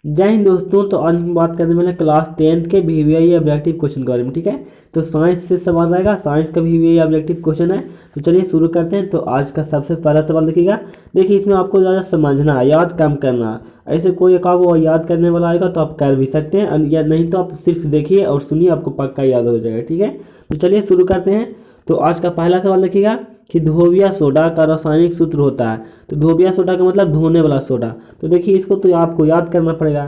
जय हिंद दोस्तों। तो आज हम बात करने वाले क्लास 10th के वीवीआई ऑब्जेक्टिव क्वेश्चन के बारे में। ठीक है, तो साइंस से सवाल आएगा, साइंस का वीवीआई ऑब्जेक्टिव क्वेश्चन है। तो चलिए शुरू करते हैं। तो आज का सबसे पहला सवाल देखिएगा। देखिए, इसमें आपको ज़्यादा समझना है, याद कम करना है। ऐसे कोई एक वो याद करने वाला आएगा तो आप कर भी सकते हैं, या नहीं तो आप सिर्फ देखिए और सुनिए, आपको पक्का याद हो जाएगा। ठीक है, तो चलिए शुरू करते हैं। तो आज का पहला सवाल देखिएगा कि धोबिया सोडा का रासायनिक सूत्र होता है। तो धोबिया सोडा का मतलब धोने वाला सोडा। तो देखिए, इसको तो आपको याद करना पड़ेगा।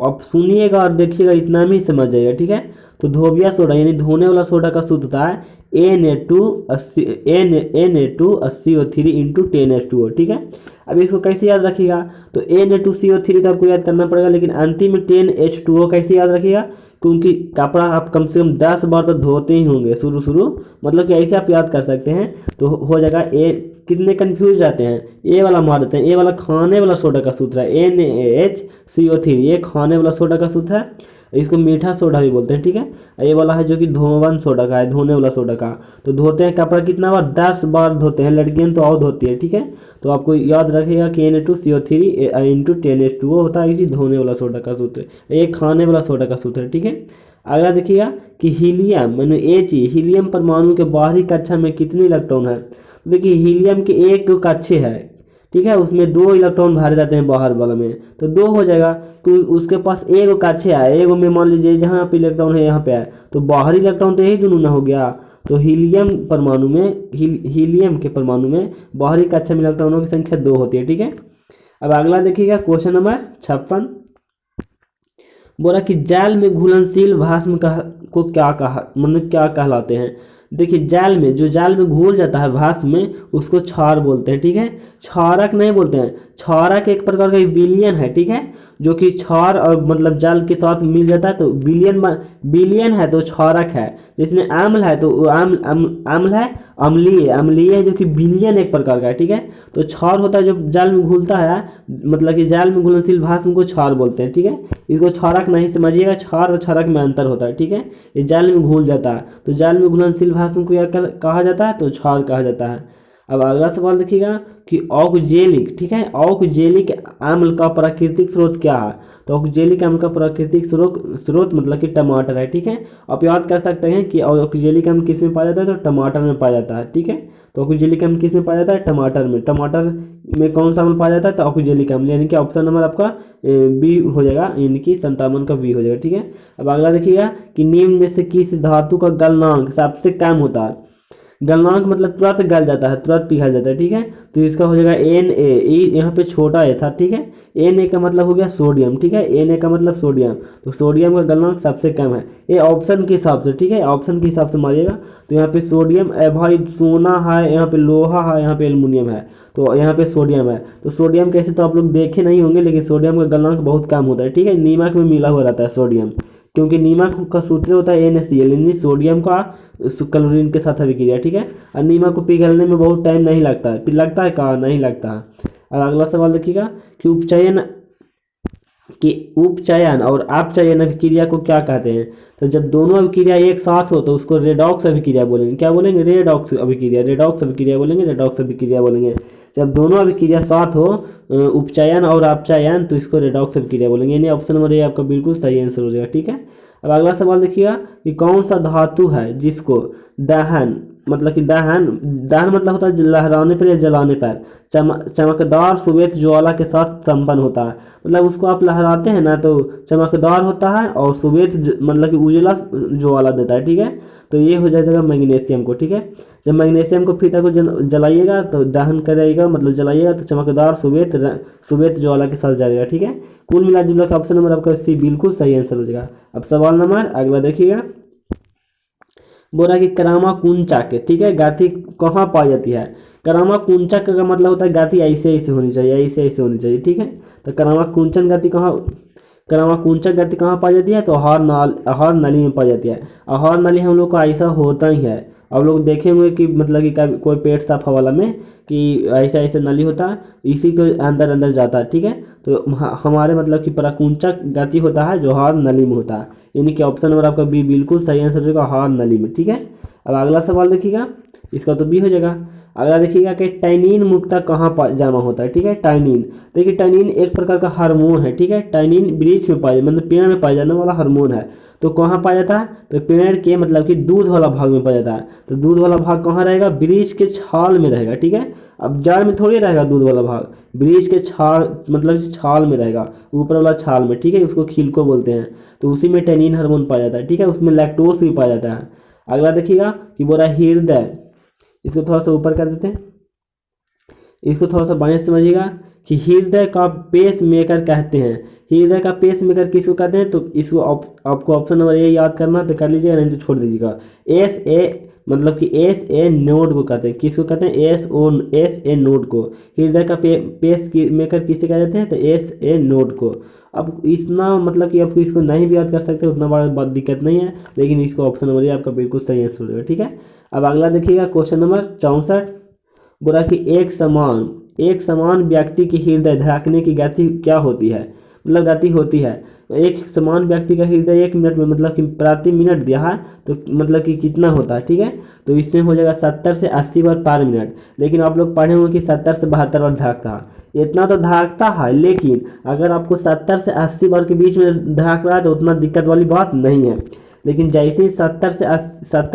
आप सुनिएगा और देखिएगा, इतना में ही समझ जाइएगा। ठीक है, तो धोबिया सोडा यानी धोने वाला सोडा का सूत्र होता है Na2CO3 इंटू 10H2O। ठीक है, अब इसको कैसे याद रखिएगा? तो Na2CO3 तो आपको याद करना पड़ेगा, लेकिन अंतिम में 10H2O कैसे याद रखिएगा? क्योंकि कपड़ा आप कम से कम 10 बार तो धोते ही होंगे शुरू, मतलब कि ऐसे आप याद कर सकते हैं। तो हो जाएगा ए। कितने कंफ्यूज जाते हैं, ए वाला मार देते हैं। ए वाला खाने वाला सोडा का सूत्र है, NaHCO3, ये खाने वाला सोडा का सूत्र है। इसको मीठा सोडा भी बोलते हैं। ठीक है, ये वाला है जो कि धोवन सोडा का है, धोने वाला सोडा का। तो धोते हैं कपड़ा कितना बार? 10 बार धोते हैं। लड़कियां तो और धोती है। ठीक है, तो आपको याद रखेगा कि Na2CO3 इंटू 10H2O होता है, इसी धोने वाला सोडा का सूत्र। ये खाने वाला सोडा का सूत्र है। ठीक है, अगला देखिएगा कि हीलियम मैंने हीलियम परमाणु के बाहरी कक्षा में कितने इलेक्ट्रॉन है? देखिए, हीलियम के एक कक्षे है। ठीक है, उसमें 2 इलेक्ट्रॉन भरे जाते हैं बाहर वाले में, तो 2 हो जाएगा। तो उसके पास एक कक्षे है, एक में मान लीजिए जहाँ पे इलेक्ट्रॉन है यहाँ पे है, तो बाहरी इलेक्ट्रॉन तो यही दोनों ना हो गया। तो हीलियम परमाणु में हीलियम के परमाणु में बाहरी कक्षा में इलेक्ट्रॉनों की संख्या 2 होती है। ठीक है, अब अगला देखिएगा क्वेश्चन नंबर 56। बोला कि जल में घुलनशील भस्म को क्या कहा, मतलब क्या कहलाते हैं? देखिए, जाल में जो जाल में घुल जाता है भस्म में, उसको क्षार बोलते हैं। ठीक है, क्षारक नहीं बोलते हैं। क्षारक एक प्रकार का विलयन है। ठीक है, जो कि क्षार और मतलब जल के साथ मिल जाता है तो विलयन है, तो क्षारक है। जिसमें अम्ल है तो अम्ल है, अम्लीय है, जो कि विलयन एक प्रकार का है। ठीक है, तो क्षार होता है जो जल में घुलता है, मतलब कि जल में घुलनशील भस्म को क्षार बोलते हैं। ठीक है, इसको क्षारक नहीं समझिएगा, क्षार और क्षारक में अंतर होता है। ठीक है, ये जल में घुल जाता है, तो जल में घुलनशील भस्म को क्या कहा जाता है? तो क्षार कहा जाता है। अब अगला सवाल देखिएगा कि ऑक्जेलिक, ठीक है, ऑक्जेलिक अम्ल का प्राकृतिक स्रोत क्या है? तो ऑक्जेलिक अम्ल का प्राकृतिक स्रोत मतलब कि टमाटर है। ठीक है, आप याद कर सकते हैं कि ऑक्जेलिक अम्ल किस में पाया जाता है? तो टमाटर में पाया जाता है। ठीक है, तो ऑक्जेलिक अम्ल किस में पाया जाता है? टमाटर में। टमाटर में कौन सा अम्ल पाया जाता है? तो ऑक्जेलिक अम्ल, यानी कि ऑप्शन नंबर आपका बी हो जाएगा, यानी कि 57 का बी हो जाएगा। ठीक है, अब अगला देखिएगा कि निम्न में से किस धातु का गलनांक सबसे कम होता है? गलनांक मतलब तुरंत गल जाता है, तुरंत पिघल जाता है। ठीक है, तो इसका हो जाएगा Na। यहाँ पे छोटा ए था। ठीक है, Na का मतलब हो गया सोडियम। ठीक है, Na का मतलब सोडियम, तो सोडियम का गलनांक सबसे कम है। ये ऑप्शन के हिसाब से, ठीक है, ऑप्शन के हिसाब से मारिएगा। तो यहाँ पे सोडियम भाई सोना है, यहाँ पे लोहा है, यहाँ पे एल्युमिनियम है, तो यहाँ पे सोडियम है। तो सोडियम कैसे तो आप लोग देखे नहीं होंगे, लेकिन सोडियम का गलनांक बहुत कम होता है। ठीक है, नीमक में मिला हुआ रहता है सोडियम, क्योंकि नीमक का सूत्र होता है NaCl, यानी सोडियम का क्लोरीन के साथ अभिक्रिया। ठीक है, और नीमक को पिघलने में बहुत टाइम नहीं लगता है, फिर लगता है कहाँ? नहीं लगता है। और अगला सवाल देखिएगा कि उपचयन और अपचयन अभिक्रिया को क्या कहते हैं? तो जब दोनों अभिक्रिया एक साथ हो तो उसको रेडॉक्स अभिक्रिया बोलेंगे। क्या बोलेंगे? रेडॉक्स अभिक्रिया बोलेंगे। जब दोनों अभिक्रिया साथ हो, उपचयन और अपचयन, तो इसको रेडॉक्स अभिक्रिया बोलेंगे। यानी ऑप्शन नंबर ए आपका बिल्कुल सही आंसर हो जाएगा। ठीक है, अब अगला सवाल देखिएगा कि कौन सा धातु है जिसको दहन मतलब कि दहन मतलब होता है लहराने पर या जलाने पर चमकदार श्वेत ज्वाला के साथ संपन्न होता है। मतलब उसको आप लहराते हैं ना तो चमकदार होता है और श्वेत मतलब कि उजला ज्वाला देता है। ठीक है, तो ये हो जाएगा मैग्नीशियम को। ठीक है, जब मैग्नीशियम को फीता को जलाइएगा तो दहन करेगा, मतलब जलाइएगा तो चमकदार श्वेत ज्वाला के साथ जाएगा। ठीक है, कुल मिला जुला का ऑप्शन नंबर आपका सी बिल्कुल सही आंसर हो जाएगा। अब सवाल नंबर अगला देखिएगा, बोला कि करामा कुंचक, ठीक है, गाथी कहाँ पाई जाती है? करामा कुंचक का मतलब होता है गाथी ऐसे ऐसे होनी चाहिए, ऐसे ऐसे होनी चाहिए। ठीक है, तो करामा कुंचक गाथी कहाँ पाई जाती है? तो आहार नली में पाई जाती है। आहार नली हम लोग का ऐसा होता ही है, आप लोग देखे होंगे कि मतलब कि कोई पेट साफ वाला में कि ऐसा ऐसा नली होता है, इसी के अंदर जाता है। ठीक है, तो हमारे मतलब कि पराकुंचक गति होता है जो आहार नली में होता है, यानी कि ऑप्शन नंबर आपका बी बिल्कुल सही आंसर होगा, आहार नली में। ठीक है, अब अगला सवाल देखिएगा इसका तो बी हो जाएगा। अगला देखिएगा कि टैनिन मुक्ता कहाँ जमा होता है, ठीक है। टैनिन, देखिए टैनिन एक प्रकार का हार्मोन है, ठीक है। टैनिन वृक्ष में पाया, मतलब पेड़ में पाया जाने वाला हार्मोन है। तो कहाँ पाया जाता है, तो पेड़ के मतलब कि दूध वाला भाग में पाया जाता है। तो दूध वाला भाग कहाँ रहेगा, वृक्ष के छाल में रहेगा, ठीक है। अब जड़ में थोड़ी रहेगा दूध वाला भाग, वृक्ष के छाल मतलब छाल में रहेगा, ऊपर वाला छाल में, ठीक है। उसको खिलको बोलते हैं। तो उसी में टैनिन हार्मोन पाया जाता है, ठीक है। उसमें लैक्टोज भी पाया जाता है। अगला देखिएगा कि बोला हृदय, इसको थोड़ा सा ऊपर कर देते हैं, इसको थोड़ा सा बढ़िया समझिएगा कि हृदय का पेस मेकर कहते हैं। हृदय का पेस मेकर किसको कहते हैं, तो इसको आपको ऑप्शन नंबर ए याद करना तो कर लीजिएगा, नहीं तो छोड़ दीजिएगा। एस ए मतलब कि एस ए नोड को कहते हैं, किसको कहते हैं, एस ए नोड को। हृदय का पेस मेकर किसे कह जाते हैं, तो एस ए नोड को। अब इतना मतलब कि आपको इसको नहीं भी याद कर सकते, उतना बड़ा बात दिक्कत नहीं है, लेकिन इसको ऑप्शन नंबर ए आपका बिल्कुल सही आंसर हो जाएगा, ठीक है। अब अगला देखिएगा क्वेश्चन नंबर 64, बोला कि एक समान व्यक्ति की हृदय धड़कने की गति क्या होती है, मतलब गति होती है। तो एक समान व्यक्ति का हृदय 1 मिनट में मतलब कि प्रति मिनट दिया है, तो मतलब कि कितना होता है, ठीक है। तो इसमें हो जाएगा 70 से 80 बार पर मिनट। लेकिन आप लोग पढ़े होंगे कि 70 से 72 बार धड़कता है, इतना तो धड़कता है। लेकिन अगर आपको 70 से 80 बार के बीच में धड़क रहा है तो उतना दिक्कत वाली बात नहीं है। लेकिन जैसे ही 70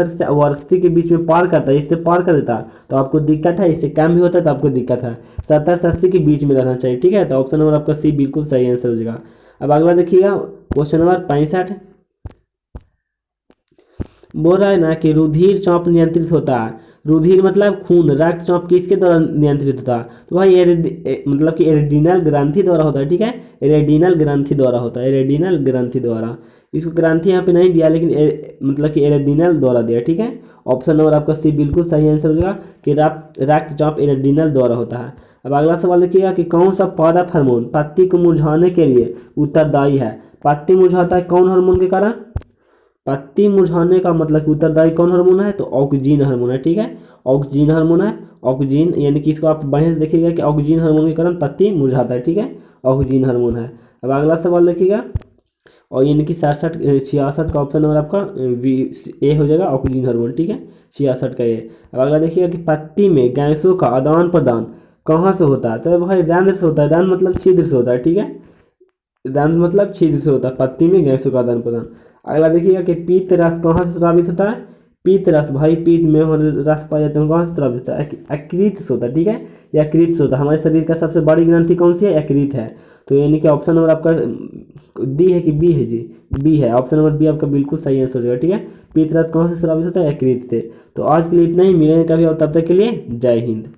से 80 के बीच में पार करता है, इससे पार कर देता है तो आपको दिक्कत है, इससे कम भी होता है तो आपको दिक्कत है। 70 से 80 के बीच में रहना चाहिए, ठीक है। तो ऑप्शन नंबर आपका सी बिल्कुल सही आंसर हो जाएगा। अब अगला देखिएगा क्वेश्चन नंबर 65, बोल रहा है ना कि रुधिर चाप नियंत्रित होता है। रुधिर मतलब खून, रक्तचाप किसके द्वारा नियंत्रित होता है, तो भाई मतलब कि एरेडिनल ग्रंथि द्वारा होता है, ठीक है। एरेडिनल ग्रंथि द्वारा होता है, एरेडिनल ग्रंथि द्वारा। इसको ग्रंथि यहाँ पे नहीं दिया, लेकिन मतलब कि एरेडिनल द्वारा दिया, ठीक है। ऑप्शन नंबर आपका सी बिल्कुल सही आंसर हो जाएगा कि रक्तचाप एरेडिनल द्वारा होता है। अब अगला सवाल देखिएगा कि कौन सा पादप हार्मोन पत्ती को मुरझाने के लिए उत्तरदायी है। पत्ती मुरझाता है कौन हार्मोन के कारण, पत्ती मुरझाने का मतलब कि उत्तरदायी कौन हार्मोन है, तो ऑक्सीजन हार्मोन है, ठीक है। ऑक्सीजन हार्मोन है, ऑक्सीजन यानी कि इसको आप बढ़िया से देखिएगा कि ऑक्सीजन हार्मोन के कारण पत्ती मुरझाता है, ठीक है। ऑक्सीजन हार्मोन है। अब अगला सवाल देखिएगा, और यानी कि 66 का ऑप्शन नंबर आपका ए हो जाएगा, ऑक्सीजन हार्मोन, ठीक है। 66 का ए। अब अगला देखिएगा कि पत्ती में गैसों का आदान प्रदान कहाँ से होता है, तो भाई रंध्र से होता है। रंध्र मतलब छिद्र से होता है, ठीक है। रंध्र मतलब छिद्र से होता है पत्ती में गैसों का आदान प्रदान। अगला देखिएगा कि पीत रस कहाँ से स्रावित होता है। पीत रस, भाई पीत में रस पाए जाते हैं, कहाँ से स्रावित होता है, यकृत से होता है, ठीक है। यकृत से होता है। हमारे शरीर का सबसे बड़ी ग्रंथि कौन सी है, यकृत है। तो यानी कि ऑप्शन नंबर आपका डी है कि बी है, जी बी है। ऑप्शन नंबर बी आपका बिल्कुल सही आंसर हो जाएगा, ठीक है। पीत रस कहाँ से स्रावित होता है, यकृत से। तो आज के लिए इतना ही, मिलेंगे कभी और, तब तक के लिए जय हिंद।